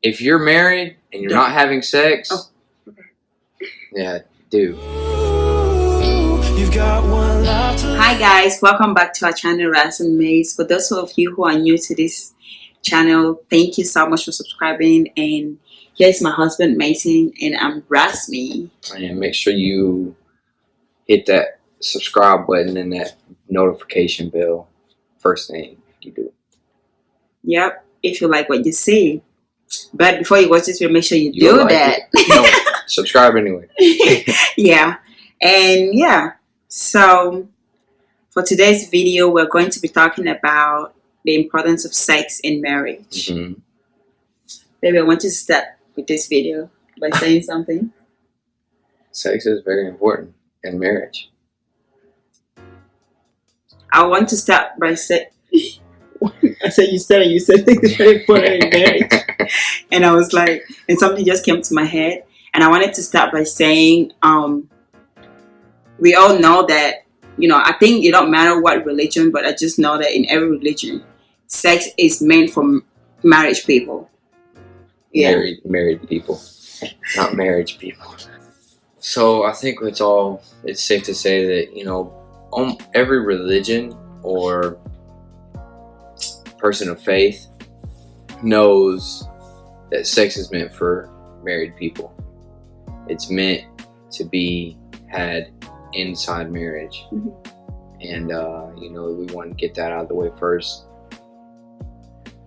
if you're married and you're not having sex, yeah, do. Hi guys, welcome back to our channel, Ras and Maze. For those of you who are new to this channel, thank you so much for subscribing. And here's my husband Mason, and I'm Rasmi. And make sure you hit that subscribe button and that notification bell first thing you do. Yep, if you like what you see. But before you watch this video, make sure you do like that. No, subscribe anyway. Yeah, and yeah. So for today's video, we're going to be talking about the importance of sex in marriage. Mm-hmm. Baby, I want you to start with this video by saying something. Sex is very important in marriage. I want to start by saying, I said you said it's very important in marriage. And I was like, and something just came to my head. And I wanted to start by saying, we all know that, I think it don't matter what religion, but I just know that in every religion, sex is meant for marriage people. Yeah. Married people, not marriage people. So I think it's safe to say that, every religion or person of faith knows that sex is meant for married people. It's meant to be had inside marriage. Mm-hmm. And we want to get that out of the way first.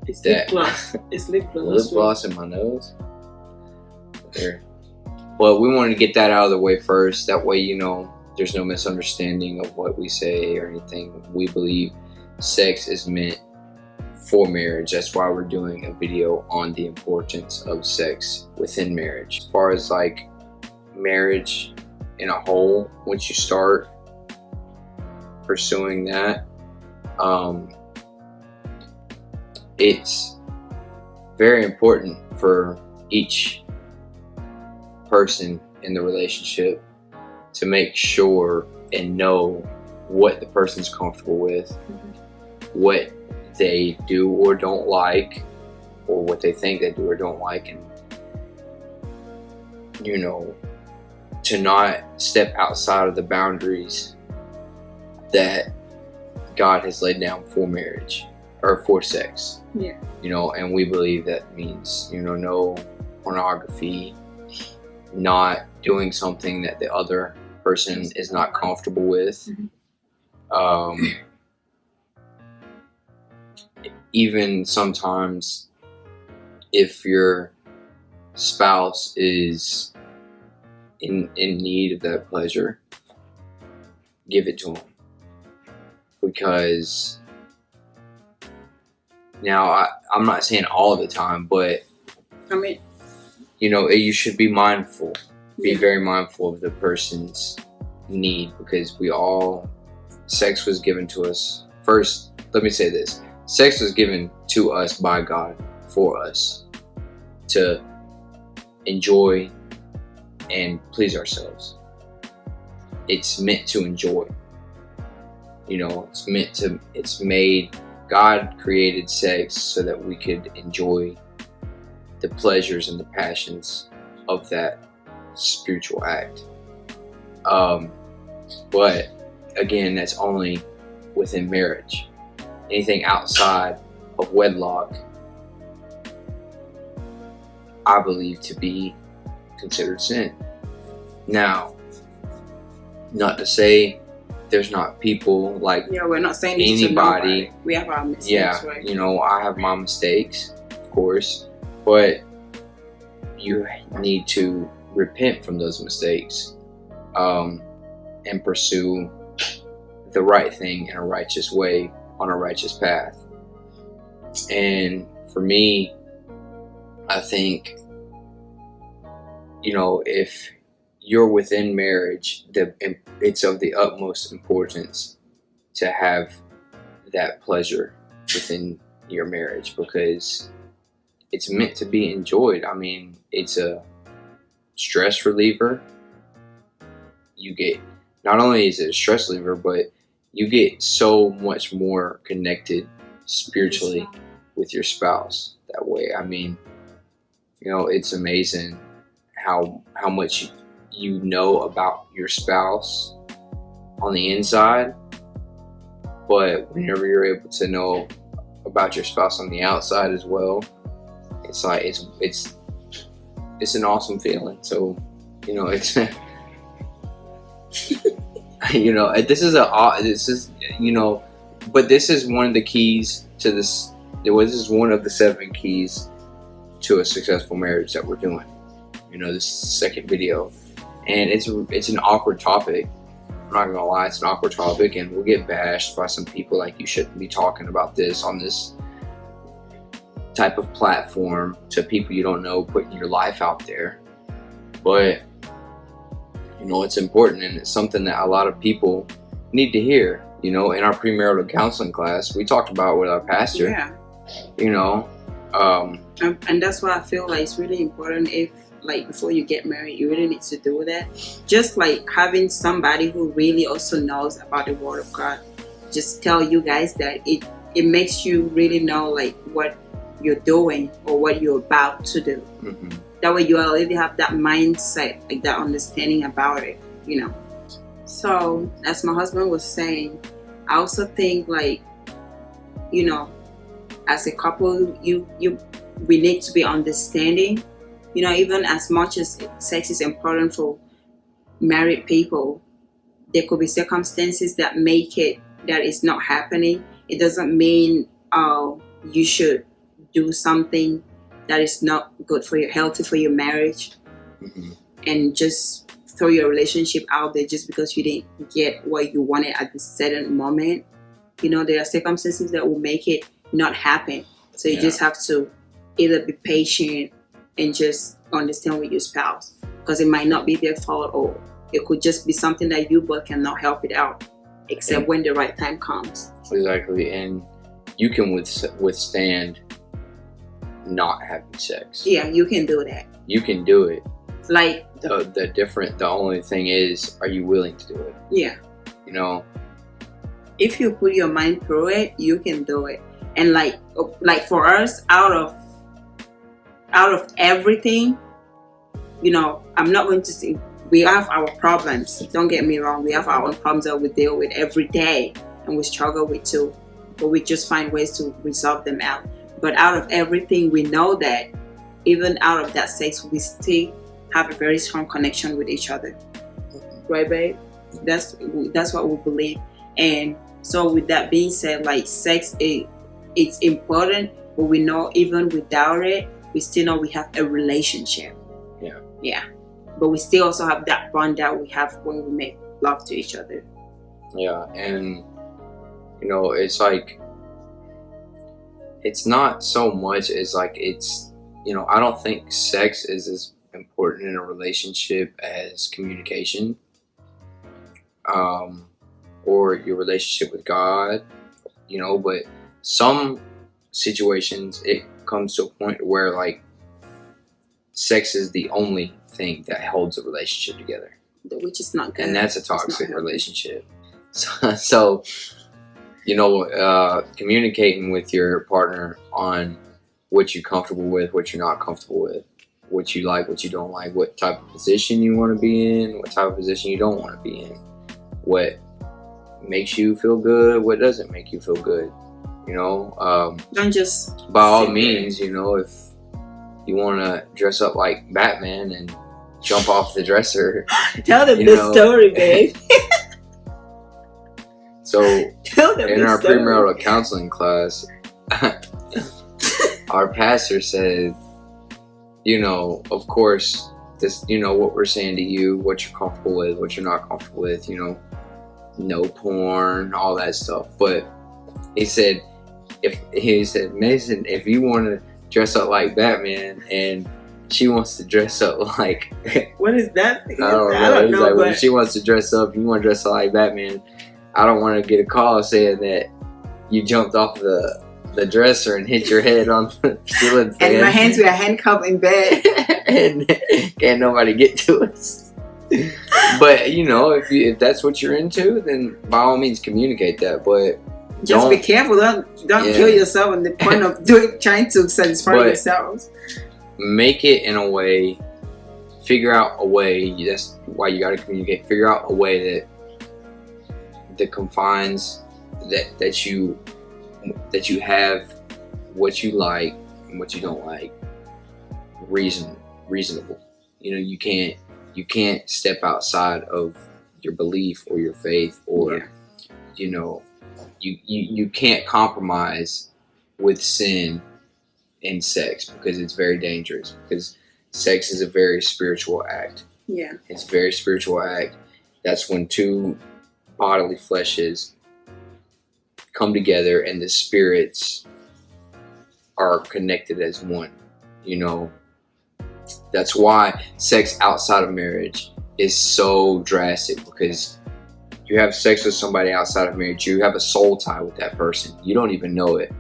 It's lip gloss. It's lip gloss. Lip gloss in my nose. There. Well, we wanted to get that out of the way first. That way, there's no misunderstanding of what we say or anything. We believe sex is meant for marriage. That's why we're doing a video on the importance of sex within marriage. As far as like marriage in a whole, once you start pursuing that, it's very important for each person in the relationship to make sure and know what the person's comfortable with, what they do or don't like, or what they think they do or don't like, and to not step outside of the boundaries that God has laid down for marriage or for sex. Yeah. And we believe that means no pornography, not doing something that the other person is not comfortable with. Mm-hmm. Even sometimes if your spouse is in need of that pleasure, give it to them. Because now I'm not saying all the time, but you should be mindful. Be very mindful of the person's need, because sex was given to us. First, let me say this. Sex was given to us by God for us to enjoy and please ourselves. It's meant to enjoy. God created sex so that we could enjoy the pleasures and the passions of that spiritual act. But again, that's only within marriage. Anything outside of wedlock, I believe to be considered sin. Now, not to say there's not people like we're not saying this anybody. To we have our mistakes, right? I have my mistakes, of course, but you need to repent from those mistakes, and pursue the right thing in a righteous way, on a righteous path. And for me, I think, if you're within marriage, it's of the utmost importance to have that pleasure within your marriage, because it's meant to be enjoyed. I mean, it's a stress reliever. Not only is it a stress reliever, but you get so much more connected spiritually with your spouse that way. I mean, you know, it's amazing how much you know about your spouse on the inside, but whenever you're able to know about your spouse on the outside as well, it's like it's an awesome feeling. So, you know, it's you know, this is you know, but this is one of the keys to this. This is one of the 7 keys to a successful marriage that we're doing. You know, this is the second video, and it's an awkward topic. I'm not gonna lie, it's an awkward topic, and we'll get bashed by some people like, you shouldn't be talking about this on this type of platform to people you don't know, putting your life out there. But you know, it's important, and it's something that a lot of people need to hear. You know, in our premarital counseling class, we talked about with our pastor. Yeah. You know, and that's why I feel like it's really important, if like before you get married, you really need to do that. Just like having somebody who really also knows about the Word of God, just tell you guys that it makes you really know like what you're doing or what you're about to do. mm-hmm. That way you already have that mindset, like that understanding about it, you know. So as my husband was saying, I also think like, you know, as a couple, we need to be understanding. You know, even as much as sex is important for married people, there could be circumstances that make it that it's not happening. It doesn't mean you should do something that is not good for your healthy for your marriage, Mm-hmm. and just throw your relationship out there just because you didn't get what you wanted at the certain moment. You know, there are circumstances that will make it not happen. So you just have to either be patient and just understand with your spouse, because it might not be their fault, or it could just be something that you both cannot help it out, except when the right time comes. Exactly, and you can withstand not having sex. Yeah, you can do that. You can do it. Like The only thing is, are you willing to do it? Yeah. You know, if you put your mind through it, you can do it. And like for us, out of everything, you know, I'm not going to say we have our problems. Don't get me wrong, we have our own problems that we deal with every day, and we struggle with too. But we just find ways to resolve them out. But out of everything, we know that even out of that sex, we still have a very strong connection with each other, right, babe? That's what we believe. And so, with that being said, like sex, it's important, but we know even without it, we still know we have a relationship. Yeah. But we still also have that bond that we have when we make love to each other. Yeah, and you know, it's like, it's not so much as like, it's, you know, I don't think sex is as important in a relationship as communication, or your relationship with God, you know. But some situations it comes to a point where like sex is the only thing that holds a relationship together, which is not good. and that's a toxic relationship. So you know, communicating with your partner on what you're comfortable with, what you're not comfortable with, what you like, what you don't like, what type of position you want to be in, what type of position you don't want to be in, what makes you feel good, what doesn't make you feel good. You know, don't just by all means, you know, if you want to dress up like Batman and jump off the dresser, tell them this story, babe. So in our premarital counseling class, our pastor said, you know, of course, this, you know, what we're saying to you, what you're comfortable with, what you're not comfortable with, you know, no porn, all that stuff. But he said, Mason, if you want to dress up like Batman and she wants to dress up like what is that? I don't know. He's like, when she wants to dress up, you want to dress up like Batman, I don't want to get a call saying that you jumped off the dresser and hit your head on the ceiling fan. And my hands were handcuffed in bed. And can't nobody get to us. But, you know, if that's what you're into, then by all means communicate that. But just be careful. Don't kill yourself in the point of trying to satisfy yourselves. make it in a way, figure out a way, that's why you got to communicate, figure out a way that the confines that you have what you like and what you don't like reasonable. You know, you can't step outside of your belief or your faith, or you know, you can't compromise with sin and sex, because it's very dangerous, because sex is a very spiritual act. Yeah. It's a very spiritual act. That's when two bodily fleshes come together and the spirits are connected as one. You know, that's why sex outside of marriage is so drastic, because you have sex with somebody outside of marriage, you have a soul tie with that person. You don't even know it,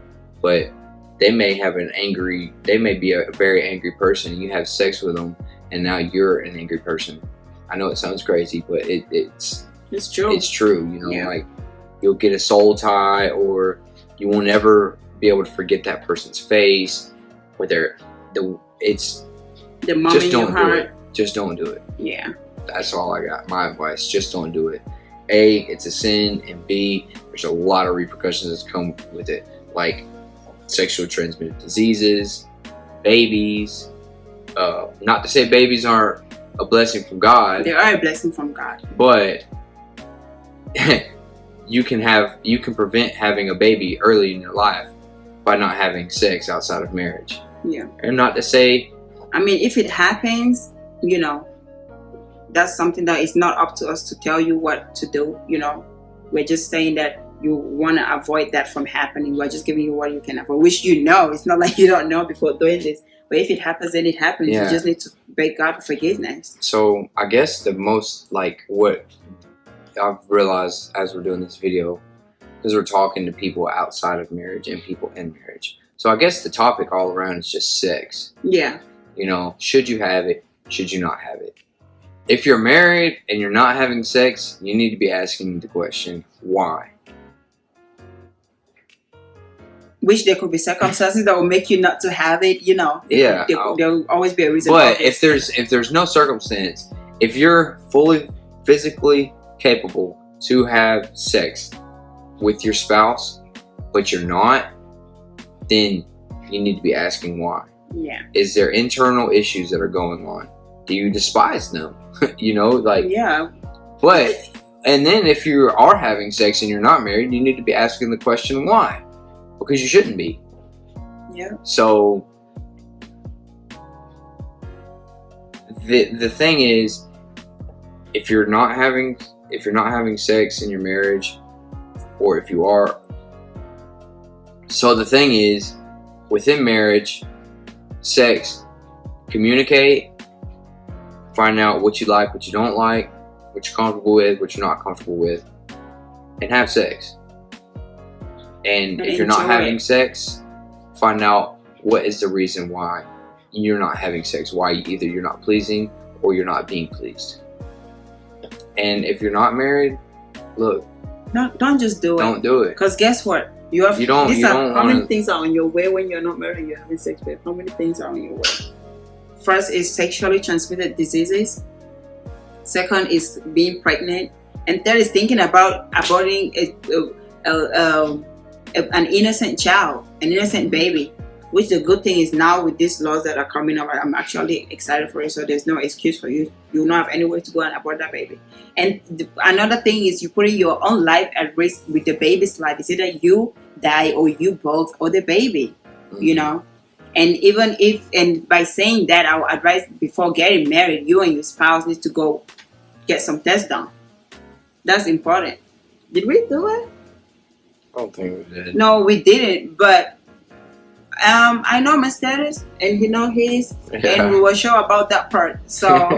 but they may be a very angry person, and you have sex with them, and now you're an angry person. I know it sounds crazy, but it's true. It's true, you know, like you'll get a soul tie, or you will never be able to forget that person's face. It's the mom just in don't your do heart. it. Just don't do it. Yeah. That's all I got. My advice: just don't do it. A, it's a sin, and B, there's a lot of repercussions that come with it, like sexually transmitted diseases, babies. Not to say babies aren't a blessing from God. They are a blessing from God. But you can prevent having a baby early in your life by not having sex outside of marriage. Yeah. And not to say, I mean, if it happens, you know, that's something that is not up to us to tell you what to do. You know, we're just saying that you want to avoid that from happening. We're just giving you what you can avoid, which you know. It's not like you don't know before doing this. But if it happens, then it happens. Yeah. You just need to beg God for forgiveness. So I guess the most, like, what I've realized as we're doing this video, because we're talking to people outside of marriage and people in marriage. So I guess the topic all around is just sex. Yeah. You know, should you have it? Should you not have it? If you're married and you're not having sex, you need to be asking the question, why? Which there could be circumstances that will make you not to have it, you know. Yeah. There will always be a reason. But if there's no circumstance, if you're fully physically capable to have sex with your spouse, but you're not, then you need to be asking why. Yeah. Is there internal issues that are going on? Do you despise them? You know, like. Yeah. But, and then if you are having sex and you're not married, you need to be asking the question why. Because you shouldn't be. Yeah. So the thing is, if you're not having sex in your marriage, or if you are, so the thing is, within marriage, sex, communicate, find out what you like, what you don't like, what you're comfortable with, what you're not comfortable with, and have sex. And if you're not having sex, find out what is the reason why you're not having sex. Why either you're not pleasing or you're not being pleased. And if you're not married, look. No, don't just do it. Don't do it. Because guess what? How many things are on your way when you're not married and you're having sex with? How many things are on your way? First is sexually transmitted diseases. Second is being pregnant. And third is thinking about aborting an innocent child, an innocent baby. Which the good thing is now with these laws that are coming up, I'm actually excited for it. So there's no excuse for you. You will not have anywhere to go and abort that baby. And another thing is you putting your own life at risk with the baby's life. It's either you die or you both or the baby. You know. And and by saying that, I would advise before getting married, you and your spouse need to go get some tests done. That's important. Did we do it? I don't think we did. No, we didn't. But I know my status, and you know his, and we were sure about that part. So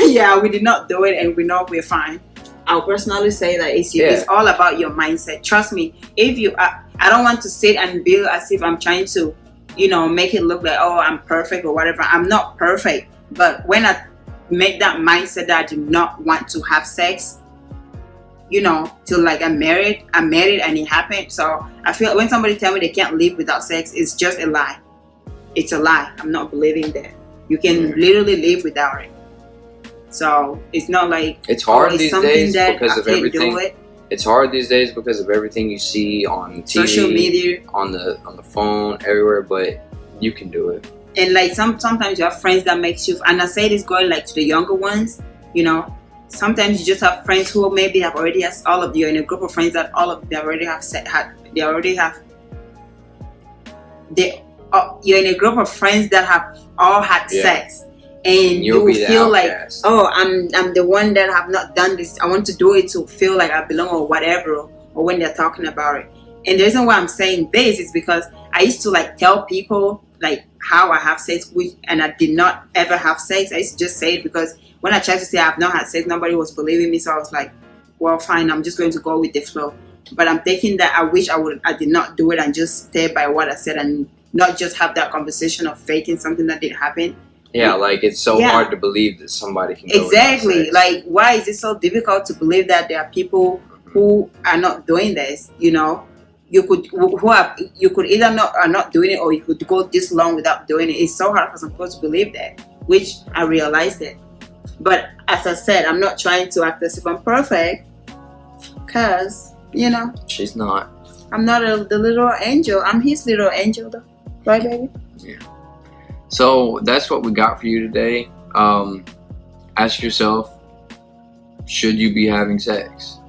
yeah, we did not do it, and we know we're fine. I'll personally say that it's all about your mindset. Trust me. If you, I don't want to sit and be as if I'm trying to, you know, make it look like, oh, I'm perfect or whatever. I'm not perfect, but when I make that mindset that I do not want to have sex, you know, till like I'm married and it happened. So I feel when somebody tell me they can't live without sex, it's just a lie. It's a lie. I'm not believing that. You can Yeah. literally live without it. So it's not like It's hard it's these something days that because I of can't everything. do it. It's hard these days because of everything you see on TV, Social media, on the phone, everywhere. But you can do it. and like sometimes you have friends that makes you. And I say this going like to the younger ones, you know. Sometimes you just have friends who maybe have already has all of you in a group of friends that all of them already have you're in a group of friends that have all had Yeah. sex, and You'll you be the feel like, outcast. oh, I'm the one that have not done this. I want to do it to feel like I belong or whatever, or when they're talking about it. And the reason why I'm saying this is because I used to like tell people like how I have sex, and I did not ever have sex. I used to just say it because when I tried to say I've not had sex, nobody was believing me. So I was like, well, fine, I'm just going to go with the flow. But I'm thinking that I wish I did not do it and just stay by what I said and not just have that conversation of faking something that didn't happen. Yeah, like it's so Yeah. hard to believe that somebody can go Exactly. without sex. Like, why is it so difficult to believe that there are people who are not doing this? You know, you could either not doing it, or you could go this long without doing it. It's so hard for some people to believe that, which I realized it. But as I said, I'm not trying to act as if I'm perfect, because you know She's not. I'm not the little angel. I'm his little angel, though, right, baby? So that's what we got for you today. Ask yourself, should you be having sex?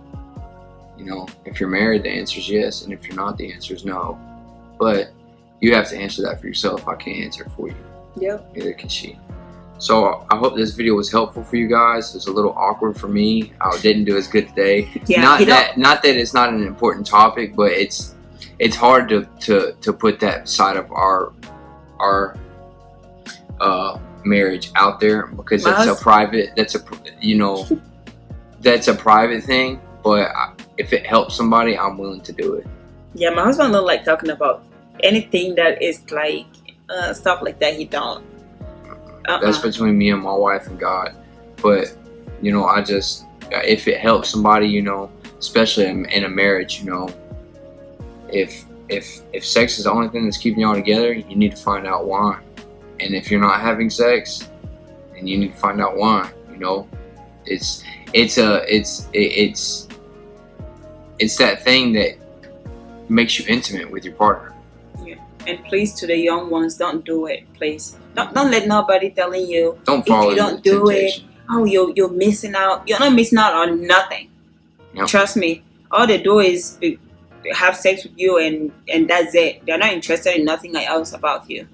You know, if you're married, the answer is yes, and if you're not, the answer is no. But you have to answer that for yourself. I can't answer it for you. Yep. Neither can she. So I hope this video was helpful for you guys. It was a little awkward for me. I didn't do as good today. Yeah. Not that it's not an important topic, but it's hard to put that side of our marriage out there, because that's a private thing. But if it helps somebody, I'm willing to do it. Yeah, my husband don't like talking about anything that is like stuff like that. He don't. That's between me and my wife and God. But you know, if it helps somebody, you know, especially in a marriage, you know, if sex is the only thing that's keeping y'all together, you need to find out why. And if you're not having sex, then you need to find out why. You know, it's that thing that makes you intimate with your partner. Yeah. And please, to the young ones, don't do it. Please, don't let nobody telling you. Don't follow if you don't the do temptation. it, oh, you're missing out. You're not missing out on nothing. Yep. Trust me. All they do is have sex with you, and that's it. They're not interested in nothing else about you.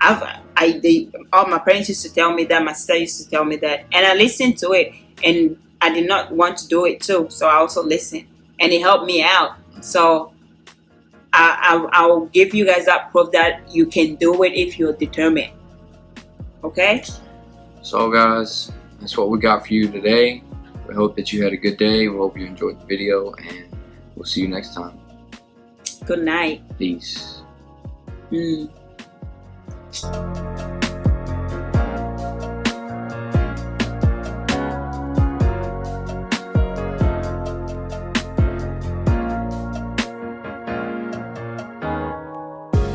All my parents used to tell me that. My sister used to tell me that, and I listened to it, and I did not want to do it too. So I also listened, and it helped me out. So I'll give you guys that proof that you can do it if you're determined. Okay? So guys, that's what we got for you today. We hope that you had a good day. We hope you enjoyed the video, and we'll see you next time. Good night. Peace. Mm.